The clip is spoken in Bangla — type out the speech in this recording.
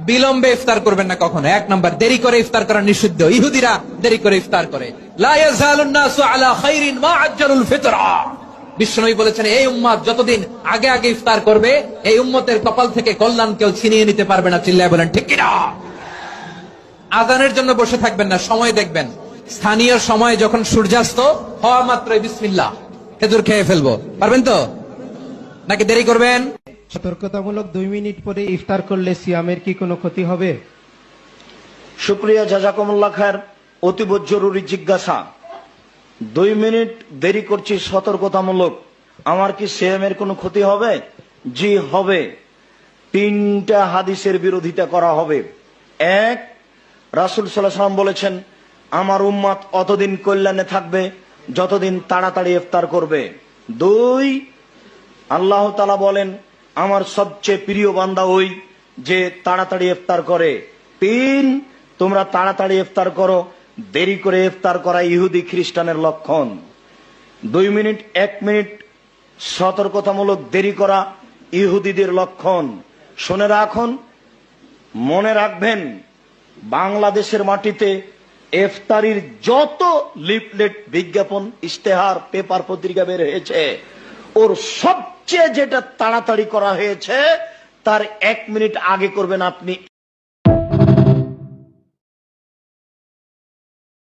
বিলম্বে ইফতার করবেন না কখনো। 1 নাম্বার, দেরি করে ইফতার করা নিষিদ্ধ। ইহুদিরা দেরি করে ইফতার করে। লা ইয়াজালুন নাসু আলা খাইরিন মা আজ্জালুল ফিতরা। বিশ্বনবী বলেছেন, এই উম্মত যতদিন আগে আগে ইফতার করবে, এই উম্মতের কপাল থেকে কল্যাণ কেউ ছিনিয়ে নিতে পারবে না। চিল্লায় বলেন ঠিক কিনা? আজানের জন্য বসে থাকবেন না, সময় দেখবেন। স্থানীয় সময় যখন সূর্যাস্ত হওয়া মাত্রই বিসমিল্লাহ, খেজুর খেয়ে ফেলবো। পারবেন তো নাকি দেরি করবেন? সতর্কতামূলক 2 মিনিট পরে ইফতার করলে সিয়ামের কি কোনো ক্ষতি হবে? শুক্রিয়া, জাযাকুমুল্লাহ খায়ের। অতীব জরুরি জিজ্ঞাসা। 2 মিনিট দেরি করছি সতর্কতামূলক, আমার কি সিয়ামের কোনো ক্ষতি হবে? জি হবে। 3টা হাদিসের বিরোধিতা করা হবে। 1, রাসূল সাল্লাল্লাহু আলাইহি ওয়াসাল্লাম বলেছেন, আমার উম্মত অতদিন কল্যাণে থাকবে যতদিন তাড়াতাড়ি ইফতার করবে। 2, আল্লাহ তাআলা বলেন, আমার সবচেয়ে প্রিয় বান্দা ওই যে তাড়াতাড়ি ইফতার করে। 3, তোমরা তাড়াতাড়ি ইফতার করো, দেরি করে ইফতার করা ইহুদি খ্রিস্টানের লক্ষণ। 2 মিনিট 1 মিনিট সতর্কতামূলক দেরি করা ইহুদিদের লক্ষণ। শুনে রাখুন, মনে রাখবেন, বাংলাদেশের মাটিতে ইফতারির যত লিফলেট, বিজ্ঞাপন, ইশতেহার, পেপার, পত্রিকা বের হয়েছে, ওর সবচেয়ে যেটা তাড়াতাড়ি করা হয়েছে, তার 1 মিনিট আগে করবেন আপনি।